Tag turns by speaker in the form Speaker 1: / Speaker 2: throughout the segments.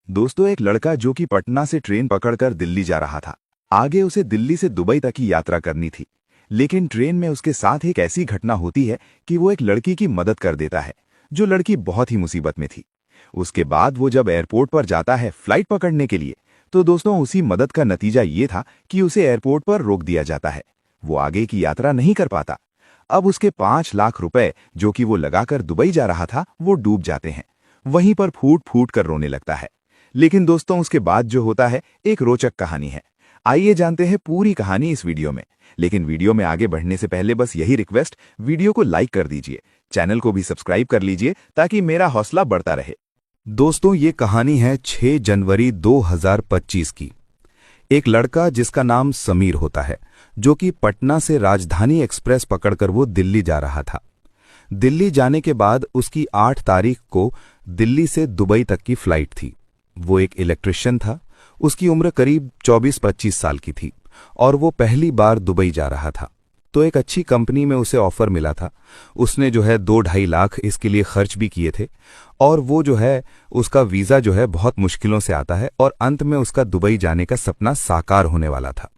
Speaker 1: दोस्तों, एक लड़का जो कि पटना से ट्रेन पकड़कर दिल्ली जा रहा था। आगे उसे दिल्ली से दुबई तक की यात्रा करनी थी। लेकिन ट्रेन में उसके साथ एक ऐसी घटना होती है कि वो एक लड़की की मदद कर देता है, जो लड़की बहुत ही मुसीबत में थी। उसके बाद वो जब एयरपोर्ट पर जाता है फ्लाइट पकड़ने के लिए, तो दोस्तों उसी मदद का नतीजा ये था कि उसे एयरपोर्ट पर रोक दिया जाता है। वो आगे की यात्रा नहीं कर पाता। अब उसके 5 लाख रुपए जो कि वो लगाकर दुबई जा रहा था, वो डूब जाते हैं। वहीं पर फूट फूट कर रोने लगता है। लेकिन दोस्तों, उसके बाद जो होता है एक रोचक कहानी है। आइए जानते हैं पूरी कहानी इस वीडियो में। लेकिन वीडियो में आगे बढ़ने से पहले बस यही रिक्वेस्ट, वीडियो को लाइक कर दीजिए, चैनल को भी सब्सक्राइब कर लीजिए ताकि मेरा हौसला बढ़ता रहे। दोस्तों, ये कहानी है 6 जनवरी 2025 की। एक लड़का जिसका नाम समीर होता है, जो कि पटना से राजधानी एक्सप्रेस पकड़कर वो दिल्ली जा रहा था। दिल्ली जाने के बाद उसकी 8 तारीख को दिल्ली से दुबई तक की फ्लाइट थी। वो एक इलेक्ट्रिशियन था। उसकी उम्र करीब 24-25 साल की थी और वो पहली बार दुबई जा रहा था। तो एक अच्छी कंपनी में उसे ऑफर मिला था। उसने 2-2.5 लाख इसके लिए खर्च भी किए थे और वो उसका वीज़ा बहुत मुश्किलों से आता है और अंत में उसका दुबई जाने का सपना साकार होने वाला था।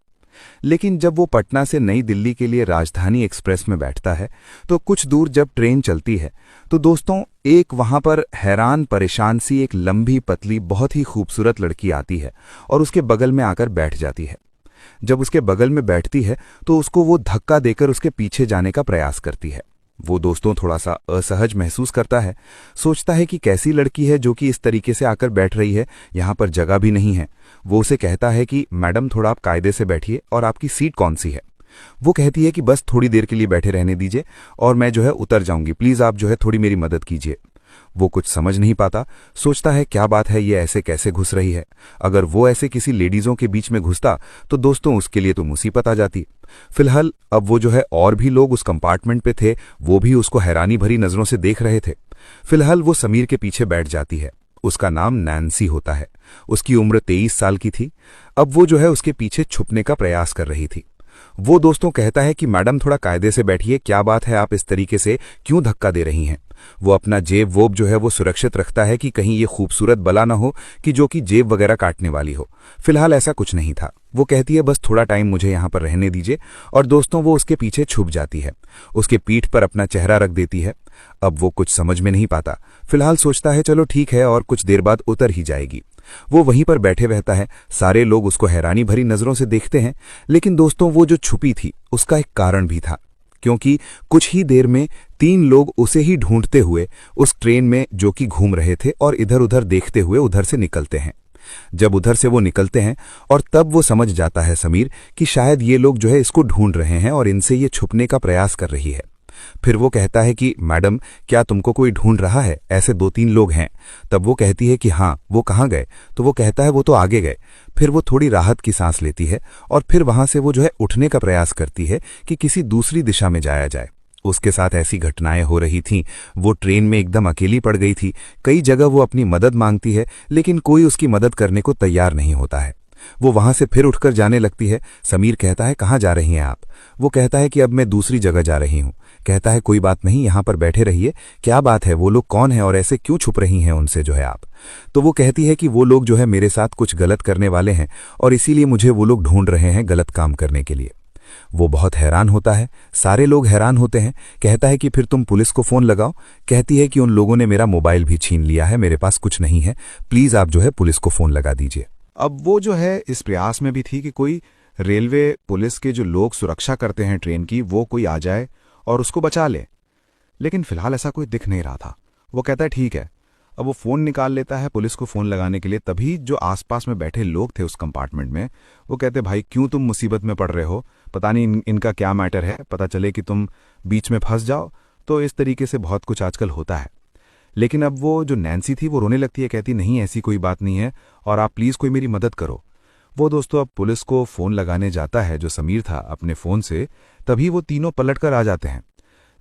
Speaker 1: लेकिन जब वो पटना से नई दिल्ली के लिए राजधानी एक्सप्रेस में बैठता है, तो कुछ दूर जब ट्रेन चलती है, तो दोस्तों एक वहां पर हैरान परेशान सी एक लंबी पतली बहुत ही खूबसूरत लड़की आती है और उसके बगल में आकर बैठ जाती है। जब उसके बगल में बैठती है तो उसको वो धक्का देकर उसके पीछे जाने का प्रयास करती है। वो दोस्तों थोड़ा सा असहज महसूस करता है, सोचता है कि कैसी लड़की है जो कि इस तरीके से आकर बैठ रही है, यहाँ पर जगह भी नहीं है। वो उसे कहता है कि मैडम थोड़ा आप कायदे से बैठिए और आपकी सीट कौन सी है। वो कहती है कि बस थोड़ी देर के लिए बैठे रहने दीजिए और मैं उतर जाऊंगी, प्लीज आप थोड़ी मेरी मदद कीजिए। वो कुछ समझ नहीं पाता, सोचता है क्या बात है, ये ऐसे कैसे घुस रही है। अगर वो ऐसे किसी लेडीजों के बीच में घुसता तो दोस्तों उसके लिए तो मुसीबत आ जाती। फिलहाल अब वो और भी लोग उस कंपार्टमेंट पे थे, वो भी उसको हैरानी भरी नजरों से देख रहे थे। फिलहाल वो समीर के पीछे बैठ जाती है। उसका नाम नैन्सी होता है। उसकी उम्र 23 साल की थी। अब वो उसके पीछे छुपने का प्रयास कर रही थी। वो दोस्तों कहता है कि मैडम थोड़ा कायदे से बैठिए, क्या बात है, आप इस तरीके से क्यों धक्का दे रही हैं। वो अपना जेब वोब वो सुरक्षित रखता है कि कहीं ये खूबसूरत बला ना हो कि जो कि जेब वगैरह काटने वाली हो। फिलहाल ऐसा कुछ नहीं था। वो कहती है बस थोड़ा टाइम मुझे यहाँ पर रहने दीजिए और दोस्तों वो उसके पीछे छुप जाती है, उसके पीठ पर अपना चेहरा रख देती है। अब वो कुछ समझ में नहीं पाता। फिलहाल सोचता है चलो ठीक है और कुछ देर बाद उतर ही जाएगी। वो वहीं पर बैठे रहता है। सारे लोग उसको हैरानी भरी नजरों से देखते हैं। लेकिन दोस्तों वो जो छुपी थी उसका एक कारण भी था, क्योंकि कुछ ही देर में 3 लोग उसे ही ढूंढते हुए उस ट्रेन में जो कि घूम रहे थे और इधर उधर देखते हुए उधर से निकलते हैं। जब उधर से वो निकलते हैं और तब वो समझ जाता है समीर कि शायद ये लोग इसको ढूंढ रहे हैं और इनसे ये छुपने का प्रयास कर रही है। फिर वो कहता है कि मैडम क्या तुमको कोई ढूंढ रहा है, ऐसे 2-3 लोग हैं। तब वो कहती है कि हाँ, वो कहाँ गए। तो वो कहता है वो तो आगे गए। फिर वो थोड़ी राहत की सांस लेती है और फिर वहां से वो उठने का प्रयास करती है कि किसी दूसरी दिशा में जाया जाए। उसके साथ ऐसी घटनाएं हो रही थीं। वो ट्रेन में एकदम अकेली पड़ गई थी। कई जगह वो अपनी मदद मांगती है लेकिन कोई उसकी मदद करने को तैयार नहीं होता है। वो वहां से फिर उठकर जाने लगती है। समीर कहता है कहाँ जा रही हैं आप। वो कहता है कि अब मैं दूसरी जगह जा रही हूँ। कहता है कोई बात नहीं, यहाँ पर बैठे रहिए, क्या बात है, वो लोग कौन है और ऐसे क्यों छुप रही हैं उनसे आप। तो वो कहती है कि वो लोग मेरे साथ कुछ गलत करने वाले हैं और इसीलिए मुझे वो लोग ढूंढ रहे हैं गलत काम करने के लिए। वो बहुत हैरान होता है। सारे लोग हैरान होते हैं। कहता है कि फिर तुम पुलिस को फोन लगाओ। कहती है कि उन लोगों ने मेरा मोबाइल भी छीन लिया है, मेरे पास कुछ नहीं है, प्लीज आप पुलिस को फोन लगा दीजिए। अब वो इस प्रयास में भी थी कि कोई रेलवे पुलिस के जो लोग सुरक्षा करते हैं ट्रेन की, वो कोई आ जाए और उसको बचा ले। लेकिन फिलहाल ऐसा कोई दिख नहीं रहा था। वो कहता है ठीक है। अब वो फोन निकाल लेता है पुलिस को फोन लगाने के लिए। तभी जो आसपास में बैठे लोग थे उस कंपार्टमेंट में, वो कहते भाई क्यों तुम मुसीबत में पड़ रहे हो, पता नहीं इनका क्या मैटर है, पता चले कि तुम बीच में फंस जाओ। तो इस तरीके से बहुत कुछ आजकल होता है। लेकिन अब वो जो नैन्सी थी वो रोने लगती है, कहती नहीं ऐसी कोई बात नहीं है और आप प्लीज कोई मेरी मदद करो। वो दोस्तों अब पुलिस को फोन लगाने जाता है जो समीर था अपने फोन से। तभी वो तीनों पलट कर आ जाते हैं।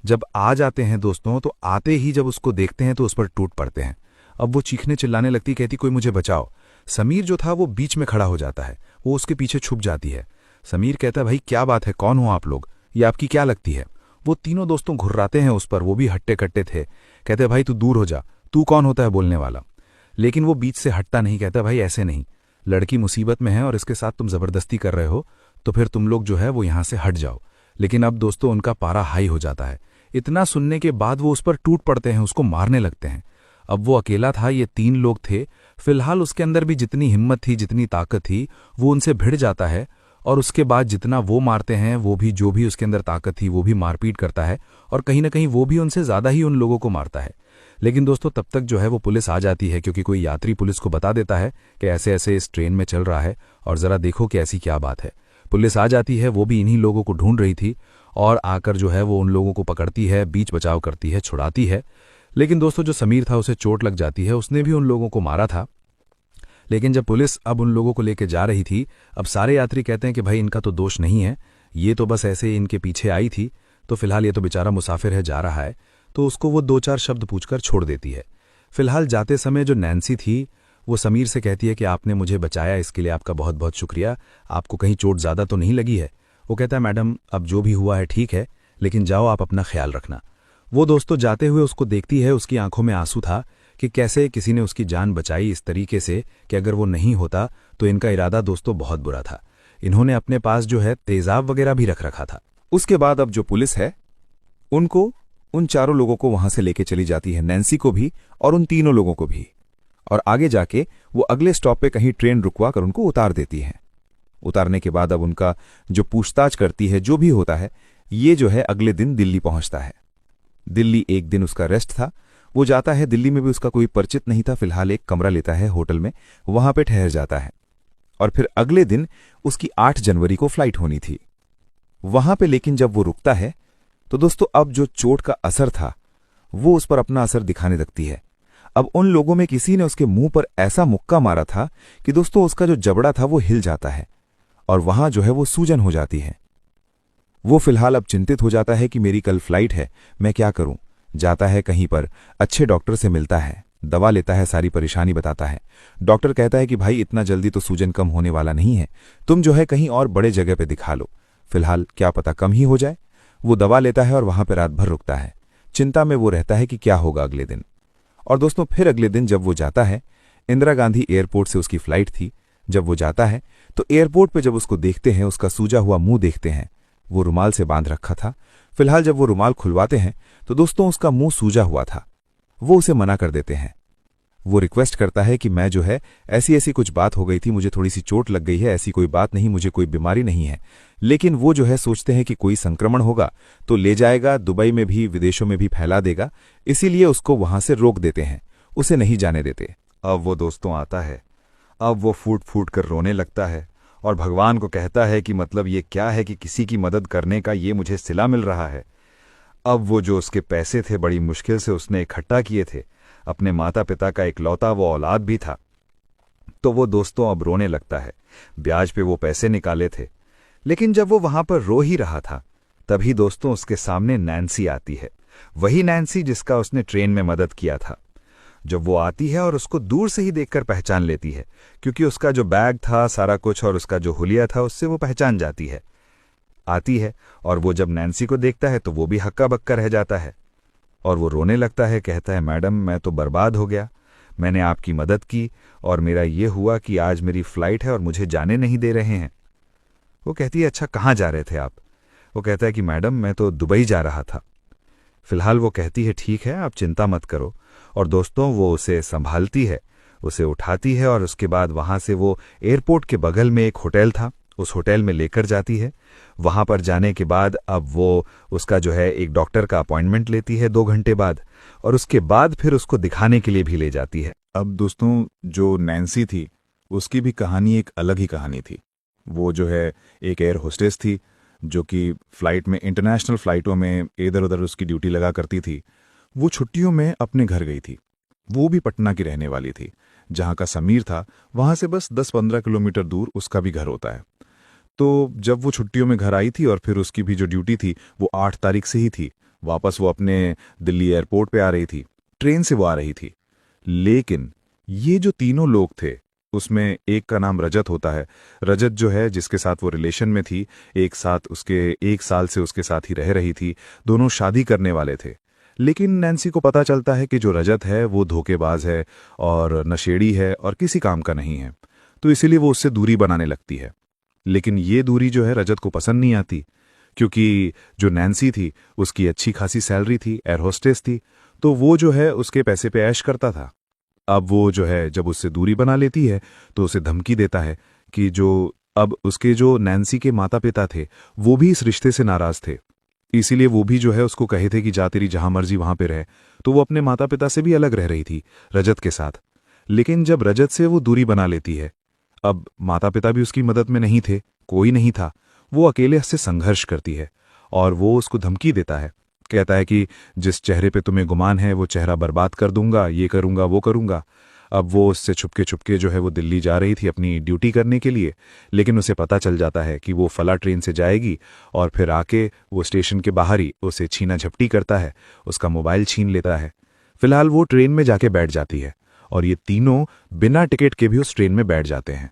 Speaker 1: जब आ जाते हैं दोस्तों, तो आते ही जब उसको देखते हैं तो उस पर टूट पड़ते हैं। अब वो चीखने चिल्लाने लगती, कहती कोई मुझे बचाओ। समीर जो था वो बीच में खड़ा हो जाता है। वो उसके पीछे छुप जाती है। समीर कहता है भाई क्या बात है, कौन हो आप लोग, ये आपकी क्या लगती है। वो तीनों दोस्तों घुर्राते हैं उस पर, वो भी हट्टे कट्टे थे। कहते भाई तू दूर हो जा, तू कौन होता है बोलने वाला।
Speaker 2: लेकिन वो बीच से हटता नहीं, कहता भाई ऐसे नहीं, लड़की मुसीबत में है और इसके साथ तुम जबरदस्ती कर रहे हो, तो फिर तुम लोग जो है वो यहां से हट जाओ। लेकिन अब दोस्तों उनका पारा हाई हो जाता है। इतना सुनने के बाद वो उस पर टूट पड़ते हैं, उसको मारने लगते हैं। अब वो अकेला था, ये 3 लोग थे। फिलहाल उसके अंदर भी जितनी हिम्मत थी, जितनी ताकत थी, वो उनसे भिड़ जाता है और उसके बाद जितना वो मारते हैं, वो भी जो भी उसके अंदर ताकत थी वो भी मारपीट करता है और कहीं ना कहीं वो भी उनसे ज्यादा ही उन लोगों को मारता है। लेकिन दोस्तों तब तक जो है वो पुलिस आ जाती है, क्योंकि कोई यात्री पुलिस को बता देता है कि ऐसे ऐसे इस ट्रेन में चल रहा है और जरा देखो कि ऐसी क्या बात है। पुलिस आ जाती है, वो भी इन्हीं लोगों को ढूंढ रही थी और आकर जो है वो उन लोगों को पकड़ती है, बीच बचाव करती है, छुड़ाती है। लेकिन दोस्तों जो समीर था उसे चोट लग जाती है, उसने भी उन लोगों को मारा था। लेकिन जब पुलिस अब उन लोगों को लेकर जा रही थी, अब सारे यात्री कहते हैं कि भाई इनका तो दोष नहीं है, ये तो बस ऐसे इनके पीछे आई थी, तो फिलहाल ये तो बेचारा मुसाफिर है, जा रहा है, तो उसको वो 2-4 शब्द पूछकर छोड़ देती है। फिलहाल जाते समय जो नैन्सी थी वो समीर से कहती है कि आपने मुझे बचाया, इसके लिए आपका बहुत बहुत शुक्रिया, आपको कहीं चोट ज़्यादा तो नहीं लगी है। वो कहता है मैडम अब जो भी हुआ है ठीक है, लेकिन जाओ आप अपना ख्याल रखना। वो दोस्तों जाते हुए उसको देखती है, उसकी आंखों में आंसू था कि कैसे किसी ने उसकी जान बचाई इस तरीके से कि अगर वो नहीं होता तो इनका इरादा दोस्तों बहुत बुरा था। इन्होंने अपने पास जो है तेजाब वगैरह भी रख रखा था।
Speaker 1: उसके बाद अब जो पुलिस है उनको उन चारों लोगों को वहां से लेके चली जाती है, नैन्सी को भी और उन तीनों लोगों को भी, और आगे जाके वो अगले स्टॉप पे कहीं ट्रेन रुकवा कर उनको उतार देती है। उतारने के बाद अब उनका जो पूछताछ करती है, जो भी होता है, ये जो है अगले दिन दिल्ली पहुंचता है। दिल्ली एक दिन उसका रेस्ट था, वो जाता है, दिल्ली में भी उसका कोई परिचित नहीं था, फिलहाल एक कमरा लेता है होटल में, वहां पे ठहर जाता है। और फिर अगले दिन उसकी 8 जनवरी को फ्लाइट होनी थी वहां पे। लेकिन जब वो रुकता है तो दोस्तों अब जो चोट का असर था वो उस पर अपना असर दिखाने लगती है। अब उन लोगों में किसी ने उसके मुंह पर ऐसा मुक्का मारा था कि दोस्तों उसका जो जबड़ा था वो हिल जाता है और वहां जो है वो सूजन हो जाती है। वो फिलहाल अब चिंतित हो जाता है कि मेरी कल फ्लाइट है, मैं क्या करूं। जाता है कहीं पर अच्छे डॉक्टर से मिलता है, दवा लेता है, सारी परेशानी बताता है। डॉक्टर कहता है कि भाई इतना जल्दी तो सूजन कम होने वाला नहीं है, तुम जो है कहीं और बड़े जगह पे दिखा लो, फिलहाल क्या पता कम ही हो जाए। वो दवा लेता है और वहां पर रात भर रुकता है। चिंता में वो रहता है कि क्या होगा अगले दिन। और दोस्तों फिर अगले दिन जब वो जाता है, इंदिरा गांधी एयरपोर्ट से उसकी फ्लाइट थी। जब वो जाता है तो एयरपोर्ट पे जब उसको देखते हैं, उसका सूजा हुआ मुंह देखते हैं, वो रुमाल से बांध रखा था। फिलहाल जब वो रुमाल खुलवाते हैं तो दोस्तों उसका मुंह सूजा हुआ था। वो उसे मना कर देते हैं। वो रिक्वेस्ट करता है कि मैं जो है ऐसी ऐसी कुछ बात हो गई थी, मुझे थोड़ी सी चोट लग गई है, ऐसी कोई बात नहीं, मुझे कोई बीमारी नहीं है। लेकिन वो जो है सोचते हैं कि कोई संक्रमण होगा तो ले जाएगा, दुबई में भी विदेशों में भी फैला देगा, इसीलिए उसको वहां से रोक देते हैं, उसे नहीं जाने देते। अब वो दोस्तों आता है, अब वो फूट फूट कर रोने लगता है और भगवान को कहता है कि मतलब ये क्या है कि किसी की मदद करने का ये मुझे सिला मिल रहा है। अब वो जो उसके पैसे थे बड़ी मुश्किल से उसने इकट्ठा किए थे, अपने माता पिता का इकलौता वो औलाद भी था, तो वो दोस्तों अब रोने लगता है। ब्याज पे वो पैसे निकाले थे। लेकिन जब वो वहां पर रो ही रहा था तभी दोस्तों उसके सामने नैन्सी आती है, वही नैन्सी जिसका उसने ट्रेन में मदद किया था। जब वो आती है और उसको दूर से ही देखकर पहचान लेती है, क्योंकि उसका जो बैग था सारा कुछ और उसका जो हुलिया था उससे वो पहचान जाती है। आती है और वो जब नैन्सी को देखता है तो वो भी हक्का बक्का रह जाता है और वो रोने लगता है। कहता है मैडम मैं तो बर्बाद हो गया, मैंने आपकी मदद की और मेरा ये हुआ कि आज मेरी फ्लाइट है और मुझे जाने नहीं दे रहे हैं। वो कहती है अच्छा कहाँ जा रहे थे आप। वो कहता है कि मैडम मैं तो दुबई जा रहा था। फिलहाल वो कहती है ठीक है आप चिंता मत करो, और दोस्तों वो उसे संभालती है, उसे उठाती है और उसके बाद वहां से वो एयरपोर्ट के बगल में एक होटल था, उस होटल में लेकर जाती है। वहां पर जाने के बाद अब वो उसका जो है एक डॉक्टर का अपॉइंटमेंट लेती है 2 घंटे बाद, और उसके बाद फिर उसको दिखाने के लिए भी ले जाती है।
Speaker 3: अब दोस्तों जो नैन्सी थी उसकी भी कहानी एक अलग ही कहानी थी। वो जो है एक एयर होस्टेस थी जो कि फ्लाइट में, इंटरनेशनल फ्लाइटों में इधर उधर उसकी ड्यूटी लगा करती थी। वो छुट्टियों में अपने घर गई थी। वो भी पटना की रहने वाली थी। जहां का समीर था वहां से बस 10-15 किलोमीटर दूर उसका भी घर होता है। तो जब वो छुट्टियों में घर आई थी और फिर उसकी भी जो ड्यूटी थी वो 8 तारीख से ही थी, वापस वो अपने दिल्ली एयरपोर्ट पे आ रही थी, ट्रेन से वो आ रही थी। लेकिन ये जो तीनों लोग थे उसमें एक का नाम रजत होता है। रजत जो है जिसके साथ वो रिलेशन में थी, एक साथ उसके 1 साल से उसके साथ ही रह रही थी, दोनों शादी करने वाले थे। लेकिन नैन्सी को पता चलता है कि जो रजत है वो धोखेबाज है और नशेड़ी है और किसी काम का नहीं है, तो इसीलिए वो उससे दूरी बनाने लगती है। लेकिन ये दूरी जो है रजत को पसंद नहीं आती, क्योंकि जो नैन्सी थी उसकी अच्छी खासी सैलरी थी, एयर होस्टेस थी, तो वो जो है उसके पैसे पे ऐश करता था। अब वो जो है जब उससे दूरी बना लेती है तो उसे धमकी देता है कि अब उसके जो नैन्सी के माता पिता थे वो भी इस रिश्ते से नाराज थे, इसीलिए वो भी जो है उसको कहे थे कि जा तेरी जहां मर्जी वहां पे रहे। तो वो अपने माता पिता से भी अलग रह रही थी रजत के साथ। लेकिन जब रजत से वो दूरी बना लेती है, अब माता पिता भी उसकी मदद में नहीं थे, कोई नहीं था, वो अकेले से संघर्ष करती है और वो उसको धमकी देता है, कहता है कि जिस चेहरे पे तुम्हें गुमान है वो चेहरा बर्बाद कर दूंगा, ये करूंगा वो करूंगा। अब वो उससे छुपके जो है वो दिल्ली जा रही थी अपनी ड्यूटी करने के लिए, लेकिन उसे पता चल जाता है कि वो फला ट्रेन से जाएगी और फिर आके वो स्टेशन के बाहर ही उसे छीना झपटी करता है, उसका मोबाइल छीन लेता है। फिलहाल वो ट्रेन में जाके बैठ जाती है और ये तीनों बिना टिकट के भी उस ट्रेन में बैठ जाते हैं।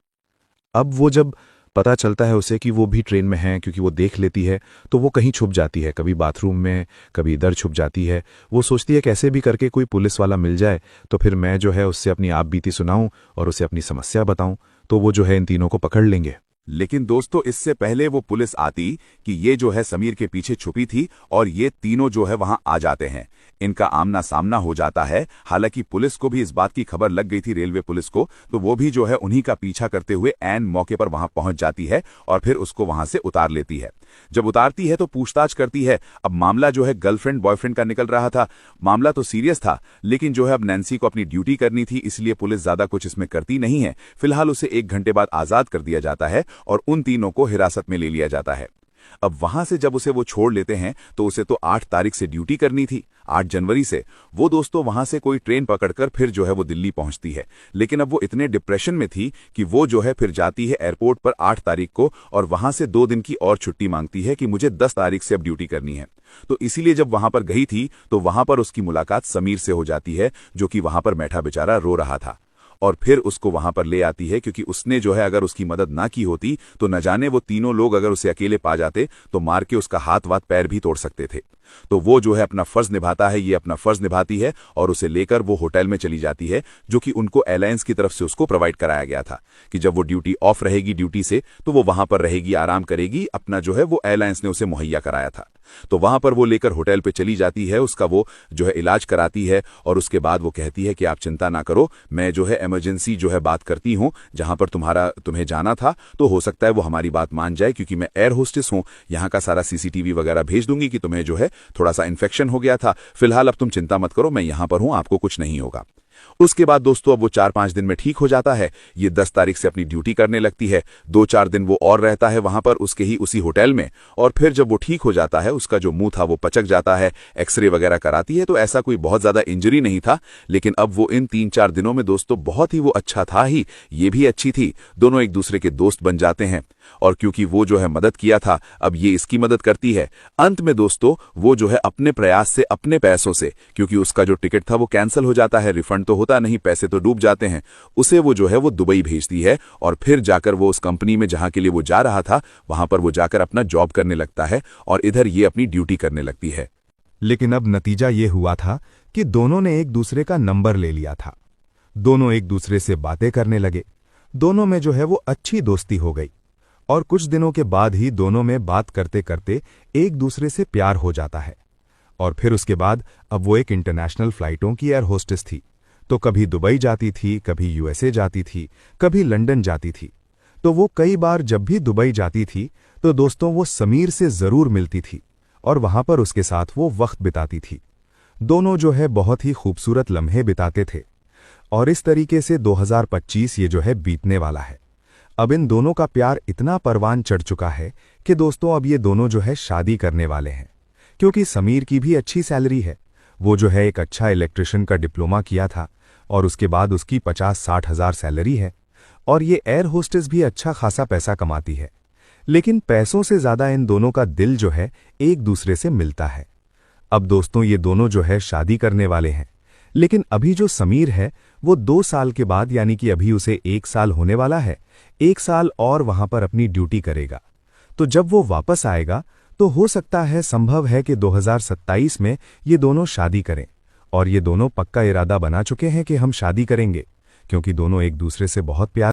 Speaker 3: अब वो जब पता चलता है उसे कि वो भी ट्रेन में हैं, क्योंकि वो देख लेती है, तो वो कहीं छुप जाती है, कभी बाथरूम में, कभी इधर छुप जाती है। वो सोचती है कैसे भी करके कोई पुलिस वाला मिल जाए तो फिर मैं जो है उससे अपनी आप बीती सुनाऊं और उसे अपनी समस्या बताऊं, तो वो जो है इन तीनों को पकड़ लेंगे।
Speaker 1: लेकिन दोस्तों इससे पहले वो पुलिस आती कि ये जो है समीर के पीछे छुपी थी और ये तीनों जो है वहां आ जाते हैं। इनका आमना सामना हो जाता है। हालांकि पुलिस को भी इस बात की खबर लग गई थी, रेलवे पुलिस को, तो वो भी जो है उन्हीं का पीछा करते हुए ऐन मौके पर वहां पहुंच जाती है और फिर उसको वहां से उतार लेती है। जब उतारती है तो पूछताछ करती है। अब मामला जो है गर्लफ्रेंड बॉयफ्रेंड का निकल रहा था, मामला तो सीरियस था, लेकिन जो है अब नैन्सी को अपनी ड्यूटी करनी थी, इसलिए पुलिस ज्यादा कुछ इसमें करती नहीं है। फिलहाल उसे 1 घंटे बाद आजाद कर दिया जाता है और उन तीनों को हिरासत में ले लिया जाता है। अब वहां से जब उसे वो छोड़ लेते हैं तो उसे तो 8 तारीख से ड्यूटी करनी थी, 8 जनवरी से। वो दोस्तों वहां से कोई ट्रेन पकड़कर फिर जो है वो दिल्ली पहुंचती है। लेकिन अब वो इतने डिप्रेशन में थी कि वो जो है फिर जाती है एयरपोर्ट पर 8 तारीख को और वहां से 2 दिन की और छुट्टी मांगती है कि मुझे 10 तारीख से अब ड्यूटी करनी है। तो इसीलिए जब वहां पर गई थी तो वहां पर उसकी मुलाकात समीर से हो जाती है, जो कि वहां पर बैठा बेचारा रो रहा था, और फिर उसको वहां पर ले आती है, क्योंकि उसने जो है अगर उसकी मदद ना की होती तो न जाने वो तीनों लोग अगर उसे अकेले पा जाते तो मार के उसका हाथ वाथ पैर भी तोड़ सकते थे। तो वो जो है अपना फर्ज निभाता है, ये अपना फर्ज निभाती है और उसे लेकर वो होटल में चली जाती है, जो कि उनको एयरलाइंस की तरफ से उसको प्रोवाइड कराया गया था कि जब वो ड्यूटी ऑफ रहेगी ड्यूटी से तो वो वहां पर रहेगी, आराम करेगी, अपना जो है वो एयरलाइंस ने उसे मुहैया कराया था। तो वहां पर वो लेकर होटल पे चली जाती है, उसका वो जो है इलाज कराती है और उसके बाद वो कहती है कि आप चिंता ना करो, मैं जो है इमरजेंसी जो है बात करती हूँ जहां पर तुम्हें जाना था, तो हो सकता है वो हमारी बात मान जाए, क्योंकि मैं एयर होस्टेस हूँ, यहाँ का सारा CCTV वगैरह भेज दूंगी कि तुम्हें जो है थोड़ा सा इन्फेक्शन हो गया था, फिलहाल अब तुम चिंता मत करो, मैं यहां पर हूं, आपको कुछ नहीं होगा। उसके बाद दोस्तों अब वो 4-5 दिन में ठीक हो जाता है। ये 10 तारीख से अपनी ड्यूटी करने लगती है। 2-4 दिन वो और रहता है वहां पर उसके ही उसी होटल में, और फिर जब वो ठीक हो जाता है, उसका जो मुंह था वो पचक जाता है, एक्सरे वगैरह कराती है, तो ऐसा कोई बहुत ज्यादा इंजरी नहीं था। लेकिन अब वो इन 3-4 दिनों में दोस्तों बहुत ही वो अच्छा था ही, ये भी अच्छी थी, दोनों एक दूसरे के दोस्त बन जाते हैं। और क्योंकि वो जो है मदद किया था, अब ये इसकी मदद करती है। अंत में दोस्तों वो जो है अपने प्रयास से, अपने पैसों से, क्योंकि उसका जो टिकट था वो कैंसिल हो जाता है, रिफंड तो होता नहीं, पैसे तो डूब जाते हैं, उसे वो जो है वो दुबई भेजती है और फिर जाकर वो उस कंपनी में जहां के लिए वो जा रहा था वहां पर वो जाकर अपना जॉब करने लगता है और इधर ये अपनी ड्यूटी करने लगती है।
Speaker 3: लेकिन अब नतीजा ये हुआ था कि दोनों ने एक दूसरे का नंबर ले लिया था, दोनों एक दूसरे से बातें करने लगे, दोनों में जो है वो अच्छी दोस्ती हो गई और कुछ दिनों के बाद ही दोनों में बात करते करते एक दूसरे से प्यार हो जाता है। और फिर उसके बाद अब वो एक इंटरनेशनल फ्लाइटों की एयर होस्टेस थी, तो कभी दुबई जाती थी, कभी USA जाती थी, कभी लंदन जाती थी। तो वो कई बार जब भी दुबई जाती थी तो दोस्तों वो समीर से जरूर मिलती थी और वहां पर उसके साथ वो वक्त बिताती थी। दोनों जो है बहुत ही खूबसूरत लम्हे बिताते थे और इस तरीके से 2025 ये जो है बीतने वाला है। अब इन दोनों का प्यार इतना परवान चढ़ चुका है कि दोस्तों अब ये दोनों जो है शादी करने वाले हैं, क्योंकि समीर की भी अच्छी सैलरी है। वो जो है एक अच्छा इलेक्ट्रिशियन का डिप्लोमा किया था और उसके बाद उसकी 50-60 हज़ार सैलरी है और ये एयर होस्टेस भी अच्छा खासा पैसा कमाती है। लेकिन पैसों से ज़्यादा इन दोनों का दिल जो है एक दूसरे से मिलता है। अब दोस्तों ये दोनों जो है शादी करने वाले हैं, लेकिन अभी जो समीर है वो 2 साल के बाद, यानी कि अभी उसे 1 साल होने वाला है, 1 साल और वहां पर अपनी ड्यूटी करेगा। तो जब वो वापस आएगा
Speaker 4: तो हो सकता है, संभव है कि 2027 में ये दोनों शादी करें। और ये दोनों पक्का इरादा बना चुके हैं कि हम शादी करेंगे, क्योंकि दोनों एक दूसरे से बहुत प्यार